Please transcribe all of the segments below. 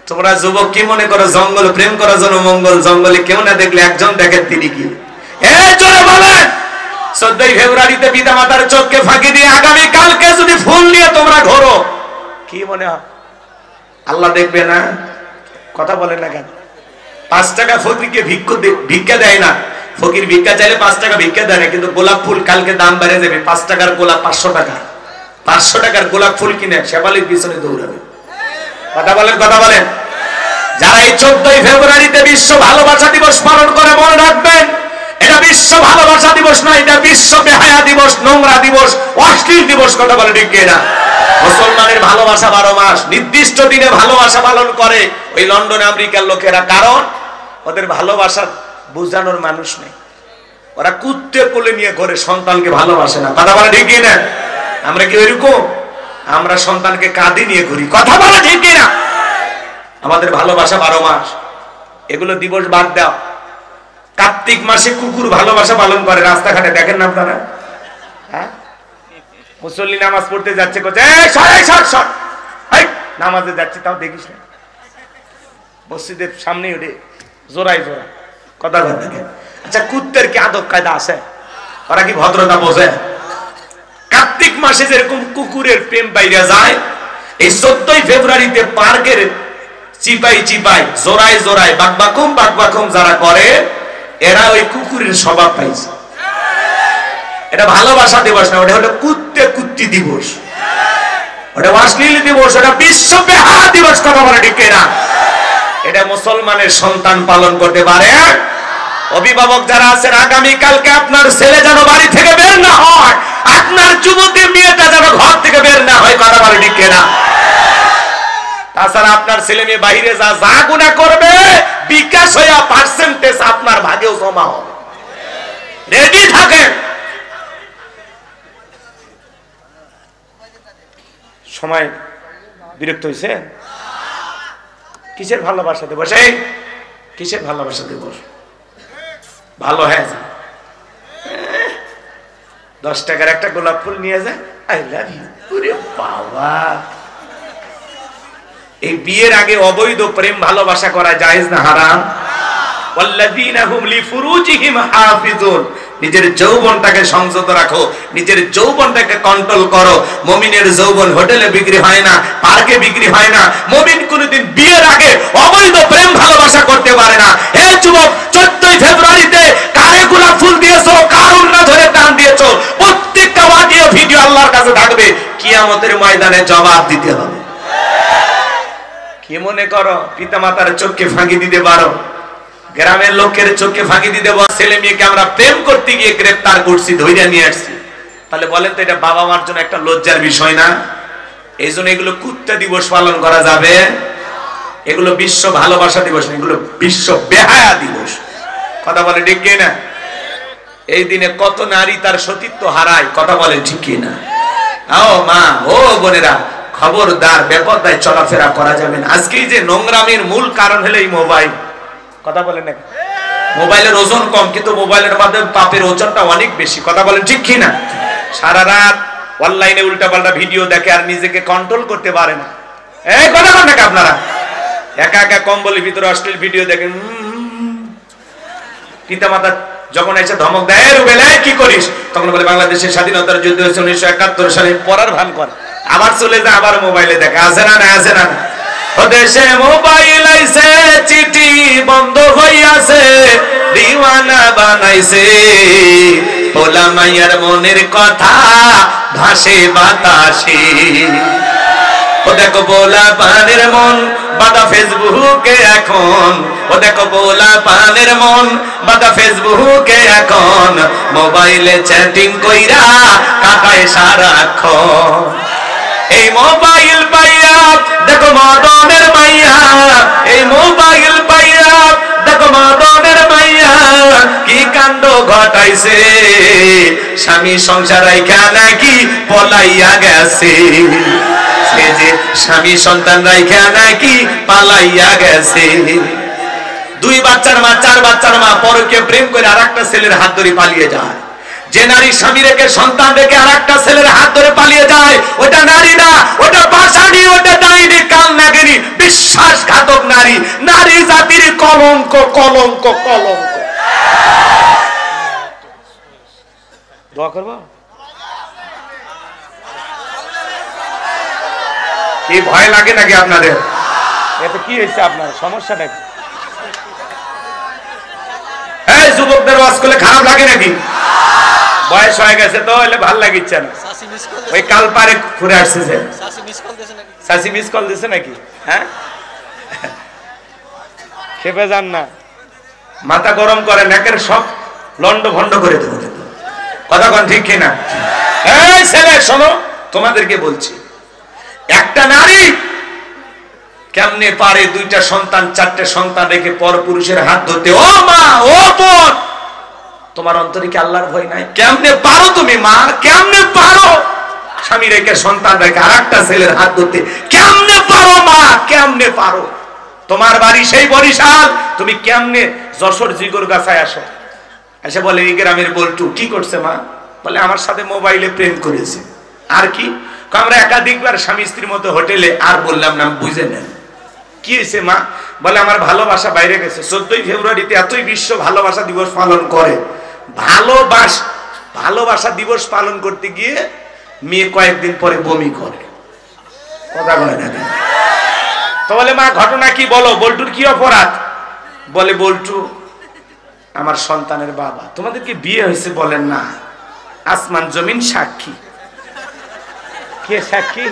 তোমরা যুবক কি মনে করো জঙ্গল প্রেম করার জন্য মঙ্গল, জঙ্গলে কেউ না দেখলে একজন দেখেন, তিনি কি? জোরে বলেন। 14 ফেব্রুয়ারিতে পিতা মাতার চোখকে ফাঁকি দিয়ে আগামী কালকে যদি ফুল নিয়ে তোমরা ঘোরো, কি মনে হয় আল্লাহ দেখবে না? কথা বলেন না কেন? 5 টাকা ফকিরকে ভিক্ষা দেয় না, ফকির ভিক্ষা চাইলে 5 টাকা ভিক্ষা দেয় না, কিন্তু গোলাপ ফুল কালকে দাম বেড়ে যাবে, 5 টাকার গোলাপ 500 টাকা, 500 টাকার গোলাপ ফুল কিনে শেফালির পিছনে দৌড়াবে। কথা বলেন, কথা বলেন। যারা এই 14 ফেব্রুয়ারিতে বিশ্ব ভালোবাসা দিবস পালন করে, মনে রাখবেন এটা বিশ্ব ভালোবাসা দিবস নয়, এটা বিশ্ব বেহায়া দিবস, নোংরা দিবস, অশ্লীল দিবস। কথা বলে ঠিক কিনা? মুসলমানের ভালোবাসা 12 মাস, নির্দিষ্ট দিনে ভালোবাসা পালন করে ওই লন্ডন আমেরিকার লোকেরা, কারণ ওদের ভালোবাসা বুঝানোর মানুষ নেই। ওরা কুত্তে কোলে নিয়ে ঘরে সন্তানকে ভালোবাসে না। কথা বলে ঠিক কিনা? আমরা কি এরকম? আমরা সন্তানকে কাঁধে নিয়ে ঘুরি। কথা বলে ঠিক কিনা? আমাদের ভালোবাসা 12 মাস। এগুলো দিবস বাদ দাও। কার্তিক মাসে কুকুর ভালোবাসা পালন করে, রাস্তাঘাটে দেখেন না আপনারা? হ্যাঁ, মুসল্লি নামাজ পড়তে যাচ্ছে, নামাজে যাচ্ছে, তাও দেখিস না, মসজিদের সামনে উঠে জোড়াই জোড়া কথা দেখেন। আচ্ছা, কুত্তের কি আদব কায়দা আছে? ওরা কি ভদ্রতা বোঝে? কার্তিক মাসে যেরকম কুকুরের প্রেম বাইরে যায়, এই 14 ফেব্রুয়ারিতে পার্কের চিপাই চিপাই জোড়ায় জোড়ায় বাকবাকুম যারা করে, এরা ওই কুকুরের স্বভাব পাইছে। এটা ভালোবাসা দিবস না, ওটা হলো কুত্তে কুত্তি দিবস, ওটা অশ্লীল দিবস, ওটা বিশ্ব বেহায়া দিবস। কথা বলে ঠিক না? এটা মুসলমানের সন্তান পালন করতে পারে। অভিভাবক যারা আছেন, আগামী কালকে আপনার ছেলে যেন বাড়ি থেকে বের না হয়, আপনার যুবতী মেয়েটা যেন ঘর থেকে বের না হয়। কথা বলে ঠিক না? তাছাড়া আপনার ছেলে মেয়ে বাইরে যা গুনাহ করবে, বিকাশ হইয়া পার্সেন্টেজ আপনার ভাগেও জমা হবে। রেডি থাকেন। সময় বিরক্ত হয়েছে? কিসের ভালোবাসা দিবস? এই কিসের ভালোবাসা দিবস? ভালো হয়ে যায়, 10 টাকার একটা গোলাপ ফুল নিয়ে যায়, আই লাভ ইউ। ওরে বাবা, এই বিয়ের আগে অবৈধ প্রেম ভালোবাসা করা জায়েজ না হারাম? ওয়াল্লাযীনা হুম লিফুরুজিহিম হাফিজুন। নিজের যৌবনটাকে সংযত রাখো, নিজের যৌবনটাকে কন্ট্রোল করো। মুমিনের যৌবন হোটেলে বিক্রি হয় না, পার্কে বিক্রি হয় না। মুমিন কোনদিন বিয়ের আগে অবৈধ প্রেম ভালোবাসা করতে পারে না। হে যুবক, 14 ফেব্রুয়ারিতে কারে গোলাপ ফুল দিয়েছো, কার উন্না ধরে টান দিয়েছো, প্রত্যেকটা অডিও ভিডিও আল্লাহর কাছে থাকবে, কিয়ামতের ময়দানে জবাব দিতে হবে। কি মনে করো পিতামাতার চোখকে ফাঁকি দিতে পারো? গ্রামের লোকের চোখকে ফাঁকি দিতে পারো? ছেলে মেয়েকে আমরা প্রেম করতে গিয়ে গ্রেফতার করছি, ধইরা নিয়ে আসছি, তাহলে বলেন তো এটা বাবা মার জন্য একটা লজ্জার বিষয় না? এই জন্য এগুলো কুত্তা দিবস পালন করা যাবে? এগুলো বিশ্ব ভালোবাসা দিবস না, এগুলো বিশ্ব বেহায়া দিবস। কথা বলে ঠিক না? এই দিনে কত নারী তার সতীত্ব হারায়। কথা বলে ঠিক না? ও মা, ও বোনেরা, খবরদার, বেপরদায় চলাফেরা করা যাবে না। আজকে যে নোংরামের মূল কারণ হলো এই মোবাইল। কথা বলেন না? মোবাইলের ওজন কম, কিন্তু মোবাইলের মাধ্যমে পাপের ওজনটা অনেক বেশি। কথা বলেন ঠিক কি না? সারা রাত অনলাইনে উল্টাপাল্টা ভিডিও দেখে আর নিজেকে কন্ট্রোল করতে পারে না। এই কথা বলেন নাকি আপনারা? একা একা কম্বলের ভিতরে অশ্লীল ভিডিও দেখেন। পিতামাতা যখন এসে ধমক দেয়, রুবেল কি করিস, তখন বলে বাংলাদেশের স্বাধীনতার যুদ্ধ হয়েছে 1971 সালে, পড়ার ভান করে, আবার চলে যায়, আবার মোবাইলে দেখে। আছে না? না আছে না? দেশে মোবাইল আইছে, চিঠি বন্ধ হইয়াছে, দিওয়ানা বানাইছে, পোলা মাইয়ার মনের কথা ভাসে বাতাসে। ও দেখো পোলা পানের মন বাদা ফেসবুকে এখন, ও দেখো পোলা পানের মন বাদা ফেসবুকে এখন, মোবাইলে চ্যাটিং কইরা কাটায় সারাক্ষণ। এই মোবাইল পাইয়া দেখো মদনের মাইয়া, এই মোবাইল পাইয়া দেখো মদনের মাইয়া, কি কাণ্ড ঘটাইছে, স্বামী সংসার রাইখা নাকি পলাইয়া গেছে, সে যে স্বামী সন্তান রাইখা নাকি পালাইয়া গেছে। 2 বাচ্চার মা, 4 বাচ্চার মা পরকে প্রেম করে আরেকটা ছেলের হাত ধরে পালিয়ে যায়। যে নারী স্বামী রেখে সন্তান রেখে আরেকটা ছেলের হাত ধরে পালিয়ে যায়, ওটা নারী না, ওটা পাষাণী, ওটা ডাইনি, কাল নাগিনী, বিশ্বাসঘাতক নারী, নারী জাতির কলঙ্ক কলঙ্ক কলঙ্ক। দোয়া করবো? কি ভয় লাগে নাকি আপনাদের? এতে কি হয়েছে? আপনার সমস্যাটা কি? এই যুবকদের ওয়াজ করলে খারাপ লাগে নাকি? বয়স হয়ে গেছে তো এলে ভাল লাগিচ্ছে না। ওই কাল পারে ঘুরে আসছে যে শাসি মিস কল দিছে নাকি? হ্যাঁ, খেপে যান না, মাথা গরম করে নাকের সব লন্ড ভন্ড করে দেবো। কথা কোন ঠিক কিনা? এই ছেলে শোনো, তোমাদেরকে বলছি, একটা নারী কেমনে পারে দুইটা সন্তান চারটে সন্তান রেখে পর পুরুষের হাত ধরতে? ও মা, ও বোন, তোমার অন্তরে কি আল্লাহর ভয় নাই? কেমনে পারো তুমি মা? কেমনে পারো স্বামী রেখে সন্তান রেখে আর একটা ছেলের হাত ধরতে? কেমনে পারো মা? কেমনে পারো? তোমার বাড়ি সেই বরিশাল, তুমি কেমনে যশোর জিগর গাছায় আসো? এসে বলে এই গ্রামের বল্টু কি করছে মা? বলে আমার সাথে মোবাইলে প্রেম করেছে। আর কি? আমরা একাধিকবার স্বামী স্ত্রীর মতো হোটেলে, আর বললাম না, বুঝে নেন কি হয়েছে মা? বলে আমার ভালোবাসা বাইরে গেছে। 14ই ফেব্রুয়ারিতে এতই বিশ্ব ভালোবাসা দিবস পালন করে, ভালোবাসা দিবস পালন করতে গিয়ে মেয়ে কয়েকদিন পরে বমি করে। কথা বলে না তো? বলে মা ঘটনা কি বলো, বল্টুর কি অপরাধ? বলে বল্টু আমার সন্তানের বাবা। তোমাদের কি বিয়ে হয়েছে? বলেন না, আসমান জমিন সাক্ষী। কে সাক্ষী?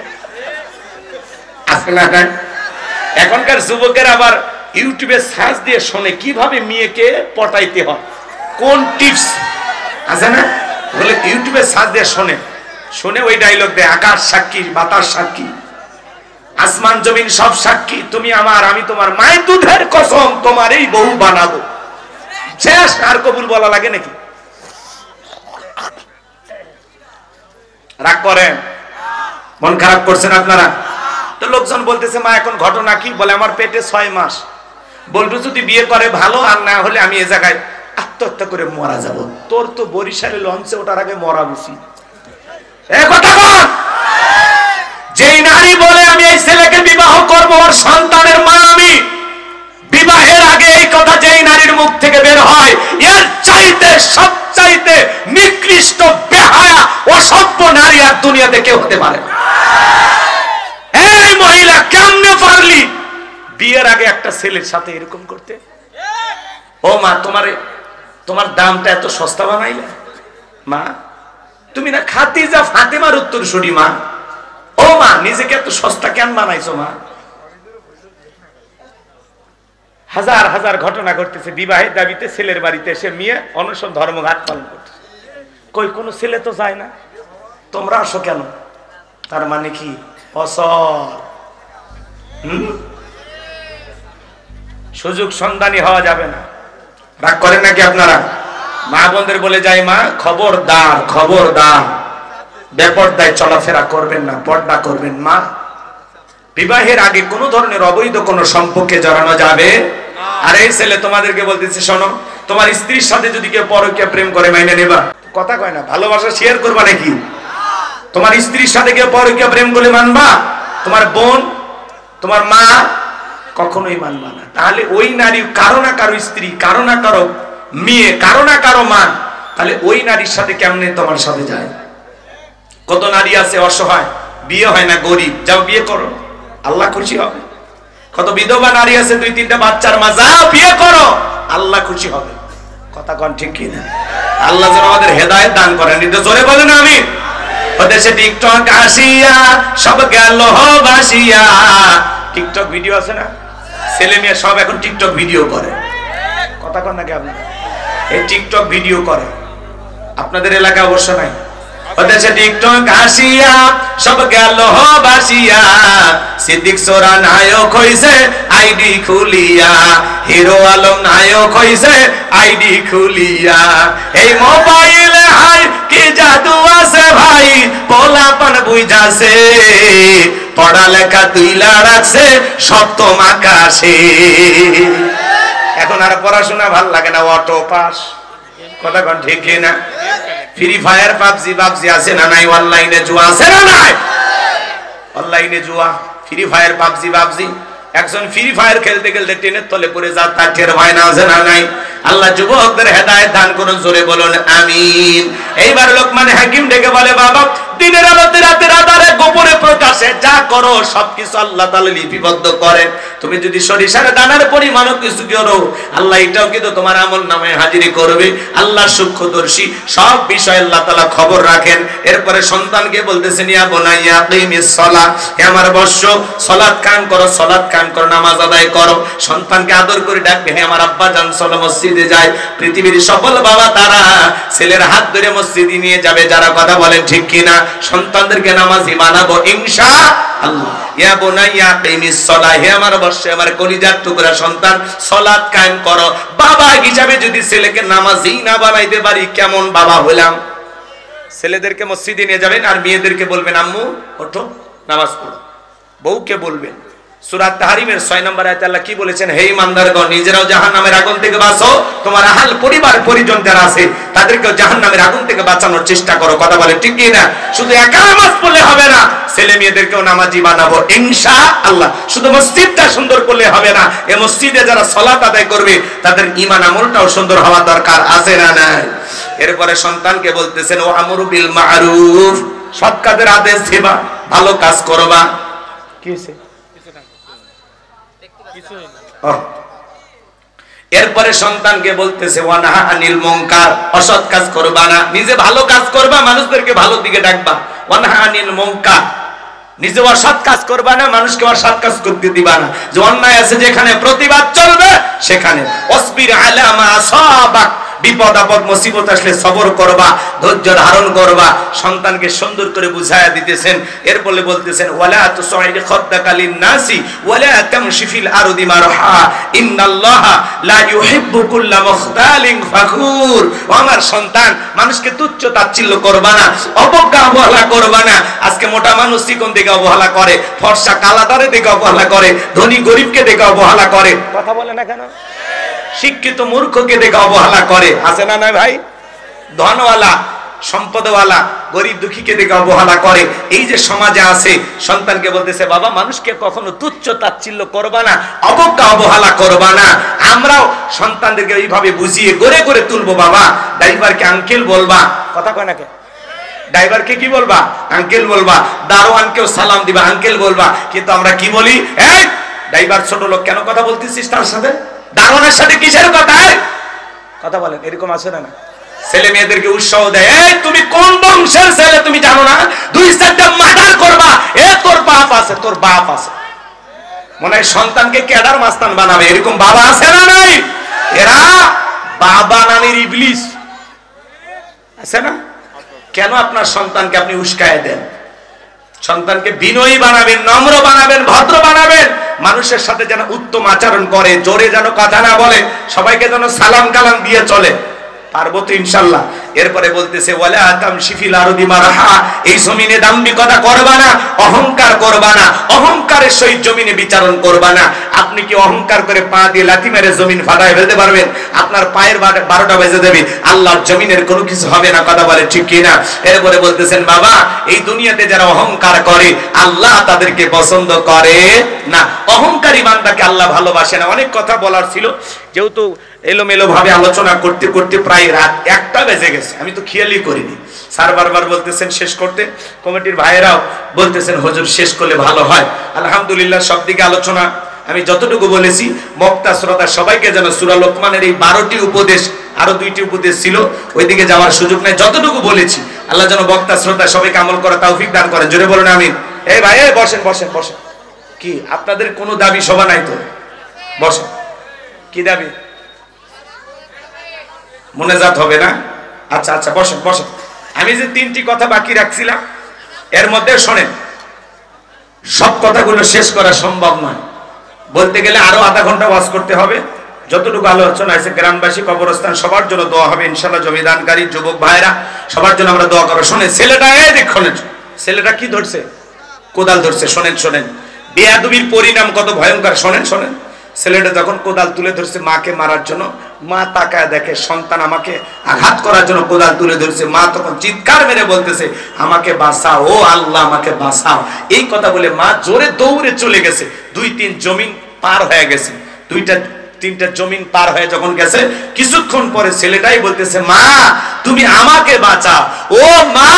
আসলে এখনকার যুবকের আবার ইউটিউবে সার্চ দিয়ে শোনে কিভাবে মেয়েকে পটাইতে হয়, কোন টিপস আছে না, বলে ইউটিউবে সার্চ দিয়ে শোনে ওই ডায়লগ দেয়, আকাশ সাক্ষী, বাতাস সাক্ষী, আসমান জমিন সব সাক্ষী, তুমি আমার আমি তোমার, মায়ের দুধের কসম তোমার এই বউ বানাবো। শেষ, আর কবুল বলা লাগে নাকি? রাগ করেন? মন খারাপ করছেন আপনারা? তো লোকজন বলতেছে মা এখন ঘটনা কি? বলে আমার পেটে 6 মাস, বল্টু যদি বিয়ে করে ভালো, আর না হলে আমি এ জায়গায় আত্মহত্যা করে মারা যাব। তোর তো বরিশালে লঞ্চে ওঠার আগে মরা উচিত। যেই নারী বলে আমি এই ছেলেকে বিবাহ করব, ওর সন্তানের মা আমি, বিবাহের আগে এই কথা যেই নারীর মুখ থেকে বের হয়, এর চাইতে সবচাইতে নিকৃষ্ট বেহায়া অসভ্য নারী আর দুনিয়াতে কেউ হতে পারে না। এই মহিলা কেমনে পারলি বিয়ের আগে একটা ছেলের সাথে এরকম করতে? ও মা, তোমার দামটা এত সস্তা বানাইলে মা? তুমি না খাদিজা ফাতেমার উত্তরসূরি মা? ও মা, নিজেকে এত সস্তা কেন বানাইছো মা? হাজার হাজার ঘটনা ঘটতেছে বিবাহের দাবিতে ছেলের বাড়িতে এসে মেয়ে অনশন ধর্মঘাট পালন করতেছে। কই কোনো ছেলে তো যায় না, তোমরা আসো কেন? তার মানে কি অসর? সুযোগ সন্ধানী হওয়া যাবে না। রাগ করেন নাকি আপনারা? মা বোনদের বলে যায়, মা খবরদার খবরদার, বেপরদায় চলাফেরা করবেন না, পর্দা করবেন মা। বিবাহের আগে কোনো ধরনের অবৈধ কোনো সম্পর্কে জড়ানো যাবে। আর এই ছেলে তোমাদেরকে বলতেছে, শোনো, তোমার স্ত্রীর সাথে যদি কেউ পরকীয়া প্রেম করে মাইনে নেবা? কথা কয় না, ভালোবাসা শেয়ার করবা নাকি? তোমার স্ত্রীর সাথে কেউ পরকীয়া প্রেম করলে মানবা? তোমার বোন, তোমার মা কখনোই মানবা না। তাহলে ওই নারী কারো না কারো স্ত্রী, কারো না কারো মেয়ে, কারো না কারো মা, তাহলে ওই নারীর সাথে কেমনে তোমার সাথে যায়? কত নারী আছে অসহায়, বিয়ে হয় না, গরিব, যাও বিয়ে করো, আল্লাহ খুশি হবে। কত বিধবা নারী আছে, 2-3টা বাচ্চার মা, যাও বিয়ে করো, আল্লাহ খুশি হবে। কথা কোন ঠিক কিনা? আল্লাহ যেন আমাদের হেদায়েত দান করেন। এটা জোরে বলেন আমিন। ওদেশে টিকটক আসিয়া সব গেল ভাসিয়া। টিকটক ভিডিও আছে না, ছেলে মেয়ে সব এখন টিকটক ভিডিও করে। কথা কোন নাকি আপনি? এই টিকটক ভিডিও করে, আপনাদের এলাকায় অবশ্য নাই। ওদেশে টিকটক আসিয়া সব গেল ভাসিয়া। সিদ্দিক সোরা নায়ক হইছে আইডি খুলিয়া, হিরো আলম নায়ক হইছে আইডি খুলিয়া। এই মোবাইলে হাই কি জাদু আছে ভাই, পোলাপান বুঝাছে, পড়ালেখা তুইলা রাখছে সপ্তম আকাশে। এখন আর পড়াশোনা ভাল লাগে না, অটো পাস। কথা কোন ঠিক না? ফ্রি ফায়ার, পাবজি আছে না নাই? অনলাইনে জুয়া আছে না নাই? অনলাইনে জুয়া, ফ্রি ফায়ার, পাবজি একজন ফ্রি ফায়ার খেলতে খেলতে ট্রেনের তলে পড়ে যা তার টের হয় না, আছে না নাই? আল্লাহ যুবকদের হেদায়েত দান করুন, জোরে বলুন আমিন। এইবার লোকমান হাকিম ডেকে বলে, বাবা দিনের আলোতে রাতের আধারে গোপনে প্রকাশে যা করো সবকিছু আল্লাহ তাআলা লিপিবদ্ধ করেন। তুমি যদি সরিষার দানার পরিমাণও কিছু করো, আল্লাহ এটাও কিন্তু তোমার আমল নামায় হাজিরি করবে। আল্লাহ সূক্ষ্মদর্শী, সব বিষয় আল্লাহ তাআলা খবর রাখেন। এরপরে সন্তানকে বলতেছেন, ইয়া বুনাইয়া আকিমিস সালাহ, হে আমার বৎস সালাত কায়েম করো, সালাত কায়েম করো, নামাজ আদায় করো। সন্তানকে আদর করে ডাকবে, হে আমার আব্বা জান চলো মসজিদে যাই। পৃথিবীর সফল বাবা তারা ছেলের হাত ধরে মসজিদে নিয়ে যাবে, যারা কথা বলেন ঠিক কিনা? সন্তানদেরকে নামাজি বানাবো ইনশাআল্লাহ। ইয়া বুনাইয়া আকিমিস সালাহ, হে আমার বৎস, আমার কলিজার টুকরা সন্তান সালাত কায়েম করো। বাবা হিসাবে যদি ছেলেকে নামাজি না বানাইতে পারি, কেমন বাবা হলাম? ছেলেদেরকে মসজিদে নিয়ে যাবেন আর মেয়েদেরকে বলবেন, আম্মু ওঠো নামাজ পড়ো। বউকে বলবেন, সূরা তাহরিমের 6 নম্বর আয়াতে আল্লাহ কি বলেছেন? হে ঈমানদারগণ, নিজেরাও জাহান্নামের আগুন থেকে বাঁচো, তোমার আহল পরিবার পরিজন যারা আছে তাদেরকেও জাহান্নামের আগুন থেকে বাঁচানোর চেষ্টা করো। কথা বলে ঠিক কি না? শুধু একা নামাজ পড়লে হবে না, ছেলে মেয়েদেরকেও নামাজি বানাবো ইনশাআল্লাহ। শুধু মসজিদটা সুন্দর করলে হবে না, এই মসজিদে যারা সালাত আদায় করবে তাদের ঈমান আমলটাও সুন্দর হওয়া দরকার, আছে না নাই? এরপরে সন্তানকে বলতেছেন, ও আমরু বিল মারুফ, সৎ কাজের আদেশ দিবা, ভালো কাজ করবা। কি হইছে? এরপরে সন্তানকে বলতেছে, ওয়ানাহা আনিল মুনকার, অসৎ কাজ করবা না, নিজে ভালো কাজ করবা, মানুষদেরকে ভালো দিকে ডাকবা। ওয়ানাহা আনিল মুনকার, নিজে অসৎ কাজ করবা না, মানুষকে অসৎ কাজ করতে দিবা না। যে অন্যায় আছে যেখানে প্রতিবাদ চলবে সেখানে। অসবির আলা মা আসাবাক, বিপদ আপদ মুসিবত আসলে সবর করবা, ধৈর্য ধারণ করবা। সন্তানকে সুন্দর করে বুঝায়া দিতেছেন। এরপরে বলতেছেন, ওয়ালা তুসাইদ খাদ্দাকা লিন-নাসি ওয়ালা তামশি ফিল আরদি মারহা ইন্নাল্লাহা লা ইউহিব্বু কুল্লা মুখতালিন ফাখুর। ও আমার সন্তান, মানুষকে তুচ্ছ তাচ্ছিল্য করবা না, অবজ্ঞা অবহেলা করবা না। আজকে মোটা মানুষ চিকন দেখে অবহেলা করে, ফর্সা কালাদারে দেখে অবহেলা করে, ধনী গরিবকে দেখে অবহেলা করে। কথা বলে না কেন? শিক্ষিত মূর্খকে দেখে অবহেলা করে, আছে না নাই ভাই? ধনওয়ালা সম্পদওয়ালা গরিব দুঃখীকে দেখে অবহেলা করে। এই যে সমাজে আছে, সন্তানকে বলতেছে, বাবা মানুষকে কখনো তুচ্ছ তাচ্ছিল্য করবা না, অবজ্ঞা অবহেলা করবা না। আমরাও সন্তানদেরকে এইভাবে বুঝিয়ে গড়ে গড়ে তুলবো। বাবা ড্রাইভারকে আঙ্কেল বলবা, কথা কয় না কে? ড্রাইভারকে কি বলবা? আঙ্কেল বলবা। দারোয়ানকেও সালাম দিবা, আঙ্কেল বলবা। কিন্তু আমরা কি বলি? এই ড্রাইভার ছোট লোক, কেন কথা বলতেছিস তার সাথে? দারোয়ানের সাথে কিসের কথা? কথা বলেন, এরকম আছে না? ছেলে মেয়েদেরকে উৎসাহ দেয়, এই তুমি কোন বংশের ছেলে তুমি জানো না? 2-4টা মার্ডার করবা, এ তোর বাপ আছে, তোর বাপ আছে। মনে হয় সন্তানকে ক্যাডার মাস্তান বানাবে, এরকম বাবা আছে না নাই? এরা বাবা নামের ইবলিস, আছে না? কেন আপনার সন্তানকে আপনি উস্কায় দেন? সন্তানকে বিনয়ী বানাবেন, নম্র বানাবেন, ভদ্র বানাবেন, মানুষের সাথে যেন উত্তম আচরণ করে, জোরে যেন কথা না বলে, সবাইকে যেন সালাম কালাম দিয়ে চলে। পারবো তো ইনশাআল্লাহ। এরপরে বলতেছে, ওয়ালা তামশি ফিল আরদি মারহা, এই জমিনে দাম্ভিকতা করবা না, অহংকার করবা না, অহংকারের সহিত জমিনে বিচারণ করবা না। আপনি কি অহংকার করে পা দিয়ে লাথি মেরে জমিন ফাটায় ফেলতে পারবেন? আপনার পায়ের 12টা বেজে দেবে, আল্লাহর জমিনের কোনো কিছু হবে না। কথা বলে ঠিক কি না? এরপরে বলতেছেন, বাবা এই দুনিয়াতে যারা অহংকার করে আল্লাহ তাদেরকে পছন্দ করে না। অহংকারী বান্দাকে আল্লাহ ভালোবাসে না। অনেক কথা বলার ছিল, যেহেতু এলোমেলো ভাবে আলোচনা করতে করতে প্রায় রাত 1টা বেজে গেছে, আমি তো খেয়ালই করিনি। স্যার বারবার বলতেছেন শেষ করতে, কমিটির ভাইয়েরাও বলতেছেন হুজুর শেষ করলে ভালো হয়। আলহামদুলিল্লাহ সব দিকে আলোচনা আমি যতটুকু বলেছি, বক্তা শ্রোতা সবাইকে যেন সূরা লোকমানের এই 12টি উপদেশ, আরো 2টি উপদেশ ছিল, ওইদিকে যাওয়ার সুযোগ নাই। যতটুকু বলেছি আল্লাহ যেন বক্তা শ্রোতা সবাইকে আমল করা তৌফিক দান করেন। জোরে বলুন আমিন। এই ভাই বসেন বসেন বসেন। কি আপনাদের কোনো দাবি সভা নাই তো? বসেন। কি দাবি? মোনাজাত হবে না? আচ্ছা আচ্ছা বসেন বসেন। আমি যে 3টি কথা বাকি রাখছিলাম এর মধ্যে শোনেন, সব কথাগুলো শেষ করা সম্ভব নয়। বলতে গেলে আরো আধা ঘন্টা ওয়াজ করতে হবে। যতটুকু আলোচনা আছে, গ্রামবাসী, কবরস্থান সবার জন্য দোয়া হবে ইনশাআল্লাহ। জমিদানকারী যুবক ভাইরা সবার জন্য আমরা দোয়া করব। শোনেন, ছেলেটা এই দেখুন, ছেলেটা কি ধরছে? কোদাল ধরছে। শোনেন শোনেন, বেয়াদবির পরিণাম কত ভয়ঙ্কর। শোনেন শোনেন, ছেলেটা যখন কোদাল তুলে ধরছে মাকে মারার জন্য, মা তাকায় দেখে সন্তান আমাকে আঘাত করার জন্য কোদাল তুলে ধরছে। মা তখন চিৎকার মেরে বলতেছে, আমাকে বাঁচাও, ও আল্লাহ আমাকে বাঁচাও। এই কথা বলে মা জোরে দৌড়ে চলে গেছে। 2-3 জমিন পার হয়ে গেছে, দুইটা তিনটা জমিন পার হয়ে যখন গেছে, কিছুক্ষণ পরে ছেলেটাই বলতেছে, মা তুমি আমাকে বাঁচাও, ও মা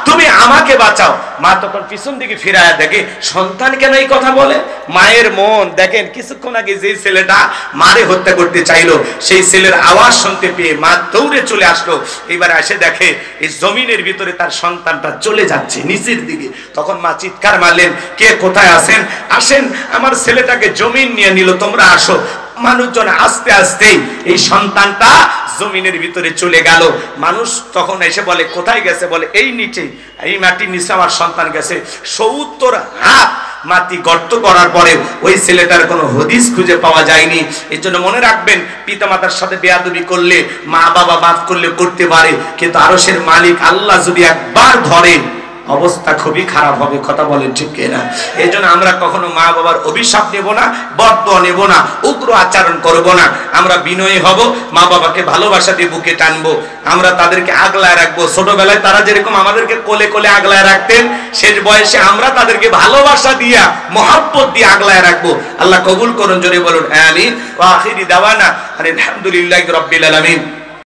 তুমি আমাকে বাঁচাও। মা তখন পিছন দিকে ফিরায় দেখে সন্তান কেন এই কথা বলে। মায়ের মন দেখেন, কিছুক্ষণ আগে যে ছেলেটা মারে হত্যা করতে চাইলো, সেই ছেলের আওয়াজ শুনতে পেয়ে মা দৌড়ে চলে আসলো। এবার এসে দেখে এই জমিনের ভিতরে তার সন্তানটা চলে যাচ্ছে নিচের দিকে। তখন মা চিৎকার মারলেন, কে কোথায় আছেন, আসেন, আমার ছেলেটাকে জমিন নিয়ে নিল, তোমরা আসো। মানুষজন আস্তে আস্তে এই সন্তানটা জমিনের ভিতরে চলে গেল। মানুষ তখন এসে বলে, কোথায় গেছে? বলে এই নিচে, এই মাটির নিচে আমার সন্তান গেছে। 70 হাত মাটি গর্ত করার পরে ওই ছেলেটার কোনো হদিস খুঁজে পাওয়া যায়নি। এই জন্য মনে রাখবেন, পিতামাতার সাথে বেয়াদবি করলে মা বাবা মাফ করলে করতে পারে, কিন্তু আরশের মালিক আল্লাহ যদি একবার ধরে অবস্থা খুবই খারাপ হবে। কথা বলেন ঠিক কিনা? এই জন্য আমরা কখনো মা বাবার অভিশাপ নেব না, বরদোয়া নেব না, উগ্র আচরণ করব না। আমরা বিনয়ী হব, মা বাবাকে ভালোবাসা দিয়ে বুকে টানবো, আমরা তাদেরকে আগলায় রাখবো। ছোটবেলায় তারা যেরকম আমাদেরকে কোলে কোলে আগলায় রাখতেন, শেষ বয়সে আমরা তাদেরকে ভালোবাসা দিয়া মহব্বত দিয়ে আগলায় রাখবো। আল্লাহ কবুল করুন, জোরে বলুন আমিন। ওয়া আখিরি দাওয়ানা আলহামদুলিল্লাহি রাব্বিল আলামিন।